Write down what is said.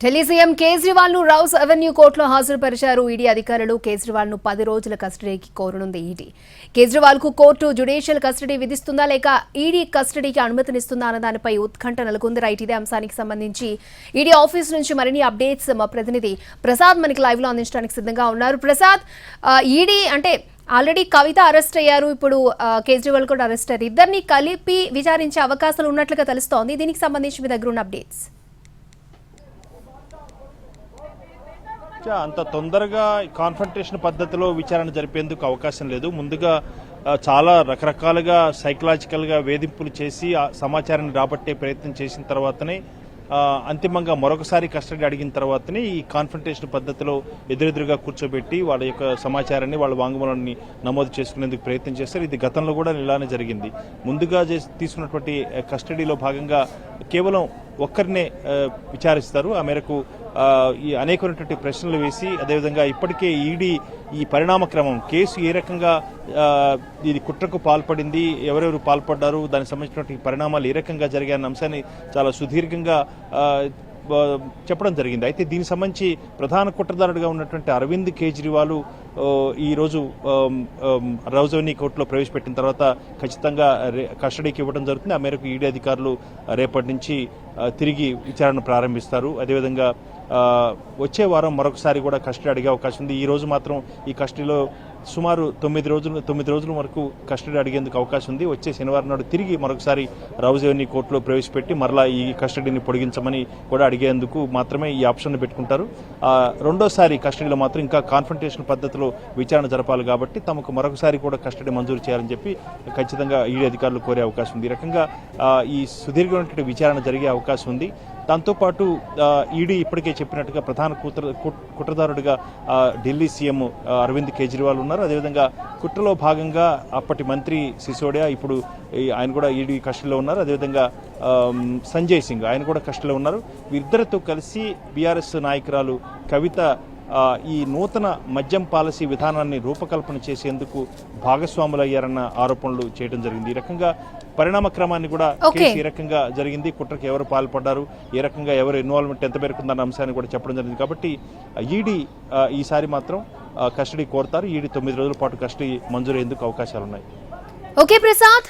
Delhi CM Kejriwal ను rows avenue కోర్టులో హాజరుపరిచారు ED అధికారులు. కేజ్రీవాల్ ను 10 రోజుల కస్టడీకి కోరనుంది ఈడీ. కేజ్రీవాల్ కు కోర్టు జ్యుడిషియల్ కస్టడీ విధిస్తుందా లేక ఈడీ కస్టడీకి అనుమతినిస్తుందా అన్న దానిపై ఉత్కంఠ నెలకొంది. రైట్, ఇదే అంశానికి సంబంధించి ఈడీ ఆఫీస్ నుంచి మరిన్ని అప్డేట్స్ మా ప్రతినిధి ప్రసాద్ మనకి లైవ్ లో అందించడానికి సిద్ధంగా ఉన్నారు. ప్రసాద్, ఈడీ అంటే ఆల్రెడీ కవిత అరెస్ట్ అయ్యారు, ఇప్పుడు కేజ్రీవాల్ కూడా అరెస్ట్ అయ్యారు. ఇద్దరిని కలిపి విచారించే అవకాశాలు ఉన్నట్లుగా తెలుస్తోంది. దీనికి సంబంధించి మీ దగ్గర ఉన్న అప్డేట్స్? అంత తొందరగా కాన్ఫ్రంటేషన్ పద్ధతిలో విచారణ జరిపేందుకు అవకాశం లేదు. ముందుగా చాలా రకరకాలుగా సైకలాజికల్గా వేధింపులు చేసి ఆ సమాచారాన్ని రాబట్టే ప్రయత్నం చేసిన తర్వాతనే అంతిమంగా మరొకసారి కస్టడీ అడిగిన తర్వాతనే ఈ కాన్ఫ్రంటేషన్ పద్ధతిలో ఎదురెదురుగా కూర్చోబెట్టి వాళ్ళ యొక్క సమాచారాన్ని వాళ్ళ వాంగ్మూలాన్ని నమోదు చేసుకునేందుకు ప్రయత్నం చేస్తారు. ఇది గతంలో కూడా ఇలానే జరిగింది. ముందుగా తీసుకున్నటువంటి కస్టడీలో భాగంగా కేవలం ఒక్కరినే విచారిస్తారు. ఆ మేరకు ఈ అనేకమైనటువంటి ప్రశ్నలు వేసి అదేవిధంగా ఇప్పటికే ఈడీ ఈ పరిణామ క్రమం కేసు ఏ రకంగా ఇది కుట్రకు పాల్పడింది, ఎవరెవరు పాల్పడ్డారు, దానికి సంబంధించినటువంటి పరిణామాలు ఏ రకంగా జరిగాయన్న అంశాన్ని చాలా సుదీర్ఘంగా చెప్పడం జరిగింది. అయితే దీనికి సంబంధించి ప్రధాన కుట్రదారుడిగా ఉన్నటువంటి అరవింద్ కేజ్రీవాల్ ఈరోజు రౌస్ అవెన్యూ కోర్టులో ప్రవేశపెట్టిన తర్వాత ఖచ్చితంగా కస్టడీకి ఇవ్వడం జరుగుతుంది. ఆ మేరకు ఈడీ అధికారులు రేపటి నుంచి తిరిగి విచారణ ప్రారంభిస్తారు. అదేవిధంగా వచ్చే వారం మరొకసారి కూడా కస్టడీ అడిగే అవకాశం ఉంది. ఈ రోజు మాత్రం ఈ కస్టడీలో సుమారు 9 రోజుల వరకు కస్టడీ అడిగేందుకు అవకాశం ఉంది. వచ్చే శనివారం నాడు తిరిగి మరొకసారి రౌస్ అవెన్యూ కోర్టులో ప్రవేశపెట్టి మరలా ఈ కస్టడీని పొడిగించమని కూడా అడిగేందుకు మాత్రమే ఈ ఆప్షన్ పెట్టుకుంటారు. రెండోసారి కస్టడీలో మాత్రం ఇంకా కాన్ఫ్రంటేషన్ పద్ధతిలో విచారణ జరపాలి కాబట్టి తమకు మరొకసారి కూడా కస్టడీ మంజూరు చేయాలని చెప్పి ఖచ్చితంగా ఈడీ అధికారులు కోరే అవకాశం ఉంది. ఈ రకంగా ఈ సుదీర్ఘమైనటువంటి విచారణ జరిగే అవకాశం ఉంది. దాంతోపాటు ఈడీ ఇప్పటికే చెప్పినట్టుగా ప్రధాన కుట్రదారుడిగా ఢిల్లీ సీఎం అరవింద్ కేజ్రీవాల్ ఉన్నారు. అదేవిధంగా కుట్రలో భాగంగా అప్పటి మంత్రి సిసోడియా ఇప్పుడు ఆయన కూడా ఈడీ కస్టడీలో ఉన్నారు. అదేవిధంగా సంజయ్ సింగ్ ఆయన కూడా కస్టడీలో ఉన్నారు. వీరిద్దరితో కలిసి బీఆర్ఎస్ నాయకురాలు కవిత ఈ నూతన మద్యం పాలసీ విధానాన్ని రూపకల్పన చేసేందుకు భాగస్వాములయ్యారన్న ఆరోపణలు చేయడం జరిగింది. ఈ రకంగా పరిణామ క్రమాన్ని కూడా కేసు ఏ రకంగా జరిగింది, కుట్రకి ఎవరు పాల్పడ్డారు, ఏ రకంగా ఎవరు ఇన్వాల్వ్మెంట్ ఎంత మేరకు ఉందన్న అంశాన్ని కూడా చెప్పడం జరిగింది. కాబట్టి ఈడీ ఈసారి మాత్రం కస్టడీ కోరుతారు. ఈడీ 9 రోజుల పాటు కస్టడీ మంజూరు అయ్యేందుకు అవకాశాలున్నాయి. ఓకే ప్రసాద్.